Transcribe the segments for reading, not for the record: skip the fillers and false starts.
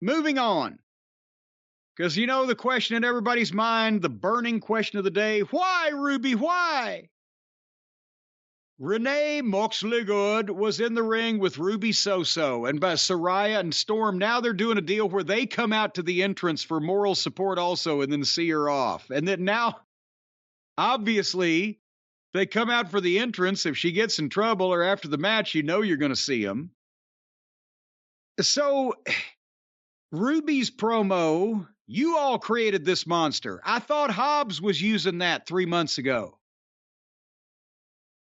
moving on. Because you know the question in everybody's mind, the burning question of the day, why, Ruby, why? Renee Moxley-Good was in the ring with Ruby Soso and by Saraya and Storm. Now they're doing a deal where they come out to the entrance for moral support also and then see her off. And then now, obviously, they come out for the entrance. If she gets in trouble or after the match, you know you're going to see them. So, Ruby's promo, you all created this monster. I thought Hobbs was using that 3 months ago.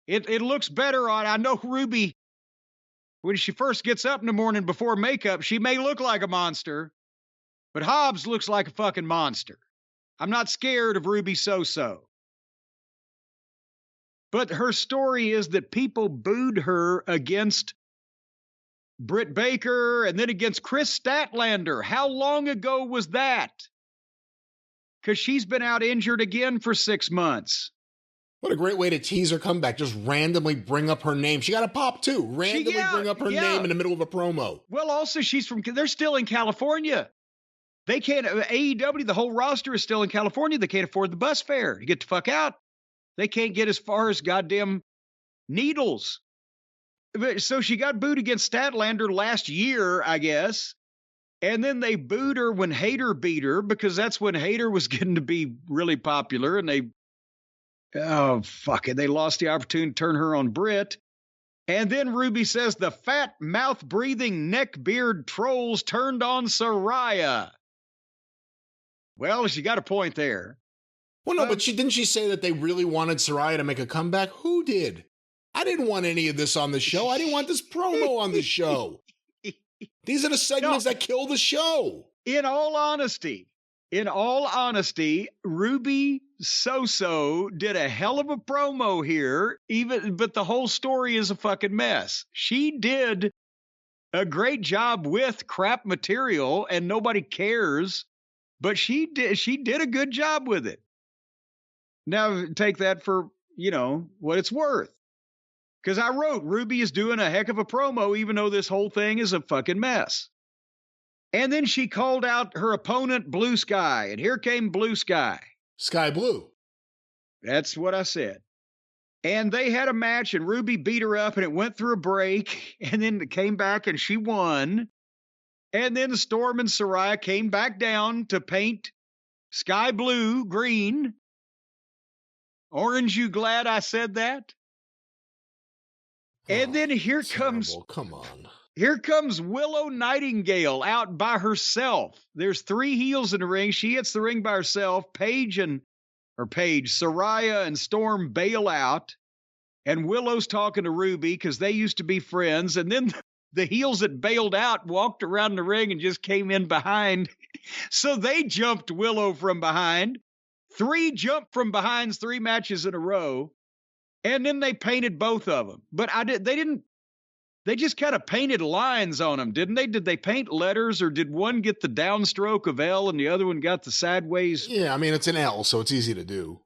It looks better on, I know Ruby, when she first gets up in the morning before makeup, she may look like a monster, but Hobbs looks like a fucking monster. I'm not scared of Ruby Soso. But her story is that people booed her against Britt Baker and then against Chris Statlander. How long ago was that? Because she's been out injured again for 6 months. What a great way to tease her comeback. Just randomly bring up her name. She got a pop, too. Randomly bring up her name in the middle of a promo. Well, also, they're still in California. They can't, AEW, the whole roster is still in California. They can't afford the bus fare to get the fuck out. They can't get as far as goddamn Needles. So she got booed against Statlander last year, I guess. And then they booed her when Hayter beat her because that's when Hayter was getting to be really popular. And they lost the opportunity to turn her on Britt. And then Ruby says the fat, mouth-breathing, neck-beard trolls turned on Saraya. Well, she got a point there. Well, no, but didn't she say that they really wanted Saraya to make a comeback? Who did? I didn't want any of this on the show. I didn't want this promo on the show. These are the segments that kill the show. In all honesty, Ruby Soso did a hell of a promo here, but the whole story is a fucking mess. She did a great job with crap material and nobody cares, but she did a good job with it. Now take that for, what it's worth. Because I wrote, Ruby is doing a heck of a promo, even though this whole thing is a fucking mess. And then she called out her opponent, Blue Sky. And here came Blue Sky. Sky Blue. That's what I said. And they had a match, and Ruby beat her up, and it went through a break. And then it came back, and she won. And then Storm and Saraya came back down to paint Sky Blue green. Orange, you glad I said that? And then here comes Willow Nightingale out by herself. There's 3 heels in the ring. She hits the ring by herself. Saraya and Storm bail out. And Willow's talking to Ruby because they used to be friends. And then the heels that bailed out walked around the ring and just came in behind. So they jumped Willow from behind. 3 jump from behinds 3 matches in a row. And then they painted both of them. But they just kind of painted lines on them, didn't they? Did they paint letters, or did one get the downstroke of L and the other one got the sideways? Yeah, I mean, it's an L, so it's easy to do.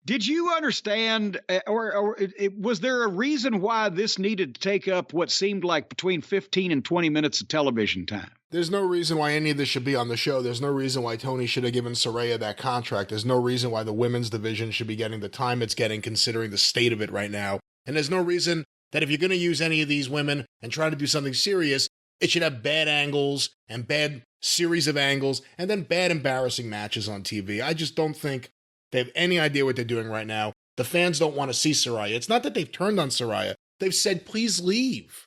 Did you understand, or was there a reason why this needed to take up what seemed like between 15 and 20 minutes of television time? There's no reason why any of this should be on the show. There's no reason why Tony should have given Saraya that contract. There's no reason why the women's division should be getting the time it's getting, considering the state of it right now. And there's no reason that if you're going to use any of these women and try to do something serious, it should have bad angles and bad series of angles and then bad embarrassing matches on TV. I just don't think they have any idea what they're doing right now. The fans don't want to see Saraya. It's not that they've turned on Saraya. They've said, please leave.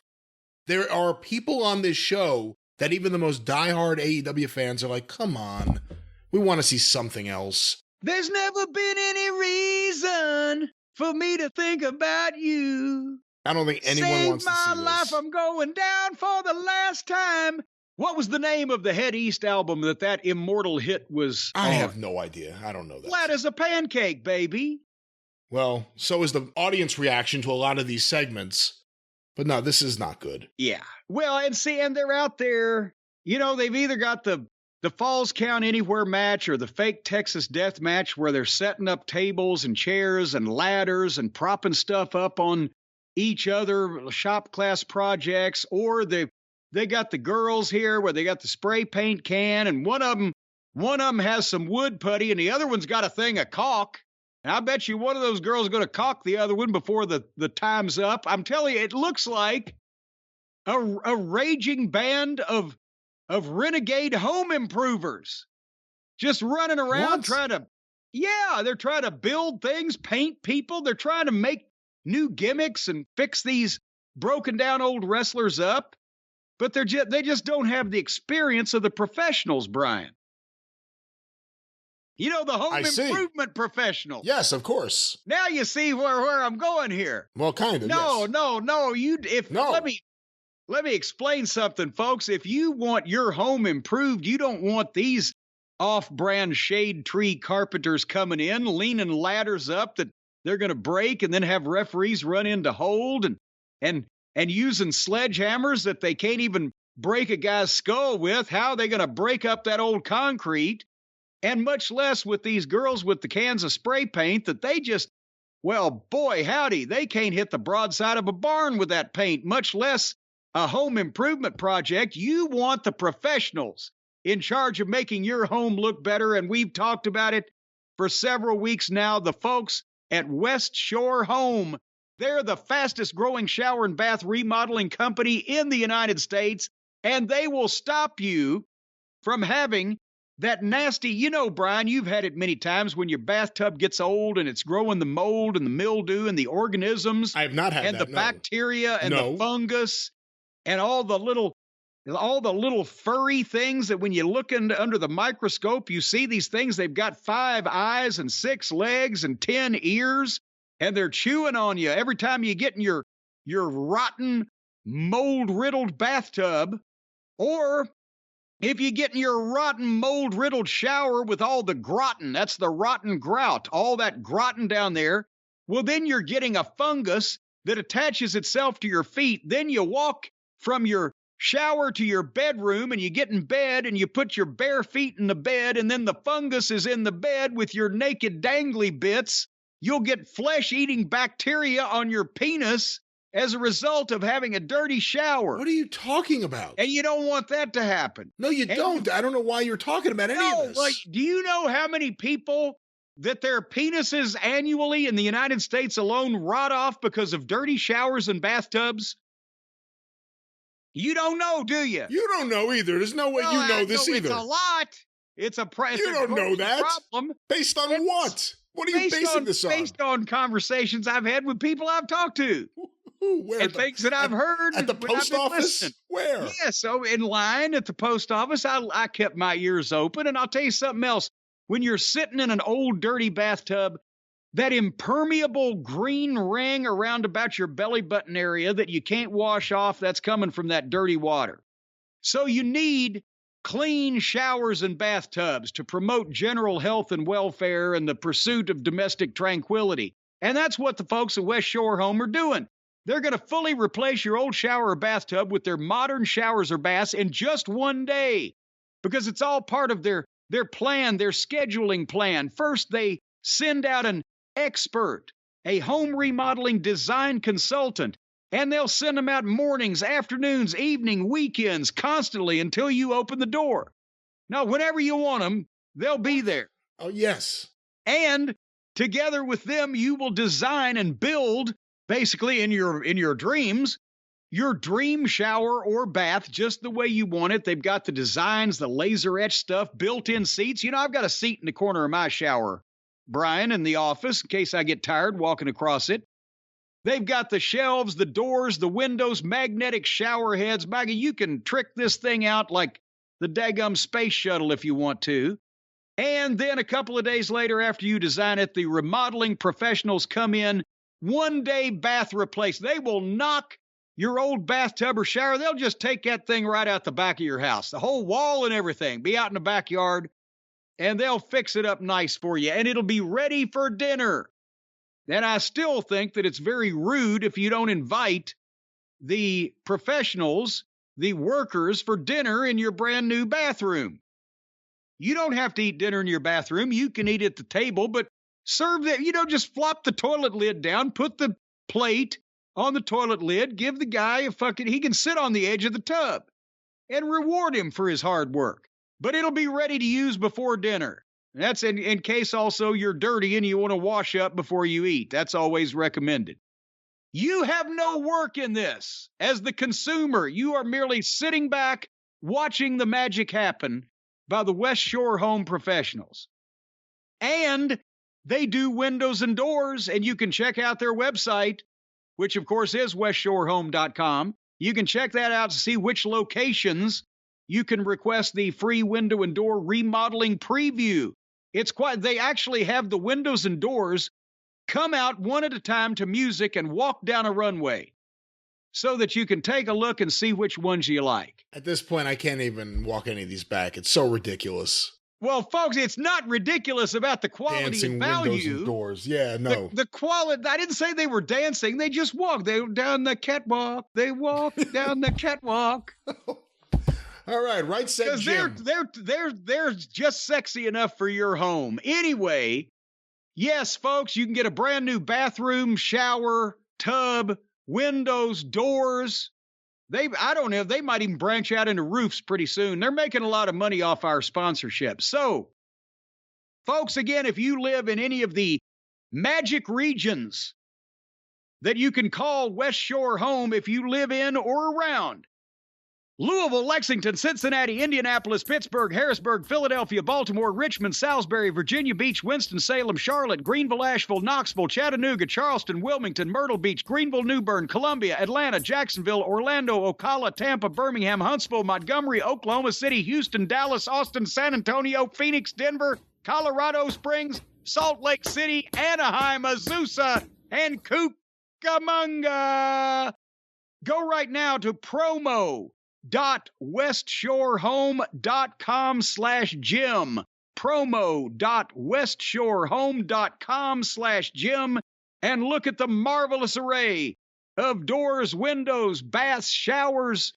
There are people on this show that even the most diehard AEW fans are like, come on, we want to see something else. There's never been any reason for me to think about you. I don't think anyone wants to see this. Save my life, I'm going down for the last time. What was the name of the Head East album that immortal hit was on? I have no idea. I don't know that. Flat as a pancake, baby. Well, so is the audience reaction to a lot of these segments. But no, this is not good. Yeah. Well, and they're out there, they've either got the Falls Count Anywhere match or the fake Texas Death match where they're setting up tables and chairs and ladders and propping stuff up on each other, shop class projects, or the they got the girls here where they got the spray paint can, and one of them has some wood putty, and the other one's got a thing of caulk. And I bet you one of those girls is going to caulk the other one before the time's up. I'm telling you, it looks like a raging band of renegade home improvers just running around trying to, they're trying to build things, paint people. They're trying to make new gimmicks and fix these broken down old wrestlers up. But they just don't have the experience of the professionals, Brian. You know, the home improvement professionals. Yes, of course. Now you see where I'm going here. Well, kind of. No. No. Let me explain something, folks. If you want your home improved, you don't want these off-brand shade tree carpenters coming in, leaning ladders up that they're going to break and then have referees run in to hold and using sledgehammers that they can't even break a guy's skull with. How are they going to break up that old concrete? And much less with these girls with the cans of spray paint that they just, well, boy, howdy, they can't hit the broadside of a barn with that paint, much less a home improvement project. You want the professionals in charge of making your home look better, and we've talked about it for several weeks now. The folks at West Shore Home, they're the fastest growing shower and bath remodeling company in the United States, and they will stop you from having that nasty, you know, Brian, you've had it many times when your bathtub gets old and it's growing the mold and the mildew and the organisms. I have not had and that, the bacteria and the fungus and all the little furry things that when you look under the microscope, you see these things. They've got 5 eyes and 6 legs and 10 ears, and they're chewing on you every time you get in your rotten, mold-riddled bathtub. Or if you get in your rotten, mold-riddled shower with all the grotten, that's the rotten grout, all that grotten down there, well, then you're getting a fungus that attaches itself to your feet. Then you walk from your shower to your bedroom, and you get in bed, and you put your bare feet in the bed, and then the fungus is in the bed with your naked dangly bits. You'll get flesh-eating bacteria on your penis as a result of having a dirty shower. What are you talking about? And you don't want that to happen. No, you don't. I don't know why you're talking about any of this. Like, do you know how many people that their penises annually in the United States alone rot off because of dirty showers and bathtubs? You don't know, do you? You don't know either. There's no way you know this either. It's a lot. It's a You don't know that. Problem. Based on what? What are you basing this on? Based on conversations I've had with people I've talked to. Where? And things that I've heard. At the post office? Listening. Where? Yeah, so in line at the post office, I kept my ears open. And I'll tell you something else. When you're sitting in an old dirty bathtub, that impermeable green ring around about your belly button area that you can't wash off, that's coming from that dirty water. So you need clean showers and bathtubs to promote general health and welfare and the pursuit of domestic tranquility. And that's what the folks at West Shore Home are doing. They're going to fully replace your old shower or bathtub with their modern showers or baths in just one day, because it's all part of their plan, their scheduling plan. First, they send out an expert, a home remodeling design consultant, and they'll send them out mornings, afternoons, evening, weekends, constantly until you open the door. Now, whenever you want them, they'll be there. Oh, yes. And together with them, you will design and build, basically in your dreams, your dream shower or bath just the way you want it. They've got the designs, the laser etched stuff, built-in seats. You know, I've got a seat in the corner of my shower, Brian, in the office, in case I get tired walking across it. They've got the shelves, the doors, the windows, magnetic shower heads. Maggie, you can trick this thing out like the daggum space shuttle if you want to. And then a couple of days later, after you design it, the remodeling professionals come in, one-day bath replace. They will knock your old bathtub or shower. They'll just take that thing right out the back of your house, the whole wall and everything, be out in the backyard, and they'll fix it up nice for you, and it'll be ready for dinner. And I still think that it's very rude if you don't invite the professionals, the workers, for dinner in your brand new bathroom. You don't have to eat dinner in your bathroom. You can eat at the table, but serve that. You know, just flop the toilet lid down, put the plate on the toilet lid, give the guy he can sit on the edge of the tub. and reward him for his hard work. But it'll be ready to use before dinner. That's in case also you're dirty and you want to wash up before you eat. That's always recommended. You have no work in this. As the consumer, you are merely sitting back, watching the magic happen by the West Shore Home professionals. And they do windows and doors, and you can check out their website, which of course is westshorehome.com. You can check that out to see which locations you can request the free window and door remodeling preview. They actually have the windows and doors come out one at a time to music and walk down a runway so that you can take a look and see which ones you like. At this point, I can't even walk any of these back. It's so ridiculous. Well, folks, it's not ridiculous about the quality Dancing and value. windows and doors. Yeah, no. The quality, I didn't say they were dancing. They just walked. They down the catwalk. They walk down the catwalk. All right, right said Jim. They're just sexy enough for your home. Anyway, yes, folks, you can get a brand new bathroom, shower, tub, windows, doors. I don't know, they might even branch out into roofs pretty soon. They're making a lot of money off our sponsorship. So, folks, again, if you live in any of the magic regions that you can call West Shore home if you live in or around Louisville, Lexington, Cincinnati, Indianapolis, Pittsburgh, Harrisburg, Philadelphia, Baltimore, Richmond, Salisbury, Virginia Beach, Winston-Salem, Charlotte, Greenville, Asheville, Knoxville, Chattanooga, Charleston, Wilmington, Myrtle Beach, Greenville, New Bern, Columbia, Atlanta, Jacksonville, Orlando, Ocala, Tampa, Birmingham, Huntsville, Montgomery, Oklahoma City, Houston, Dallas, Austin, San Antonio, Phoenix, Denver, Colorado Springs, Salt Lake City, Anaheim, Azusa, and Cucamonga. Go right now to promo.westshorehome.com/Jim. promo.westshorehome.com/Jim and look at the marvelous array of doors, windows, baths, showers,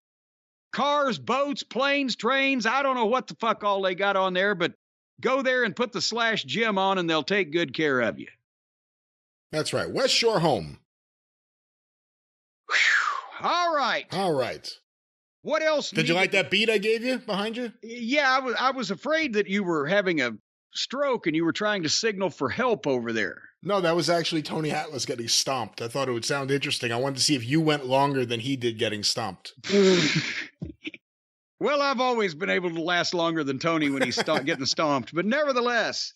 cars, boats, planes, trains. I don't know what the fuck all they got on there, but go there and put the /Jim on and they'll take good care of you. That's right. West Shore Home. Whew. All right. What else? Did you like that beat I gave you behind you? Yeah, I was afraid that you were having a stroke and you were trying to signal for help over there. No, that was actually Tony Atlas getting stomped. I thought it would sound interesting. I wanted to see if you went longer than he did getting stomped. Well, I've always been able to last longer than Tony when he's getting stomped, but nevertheless,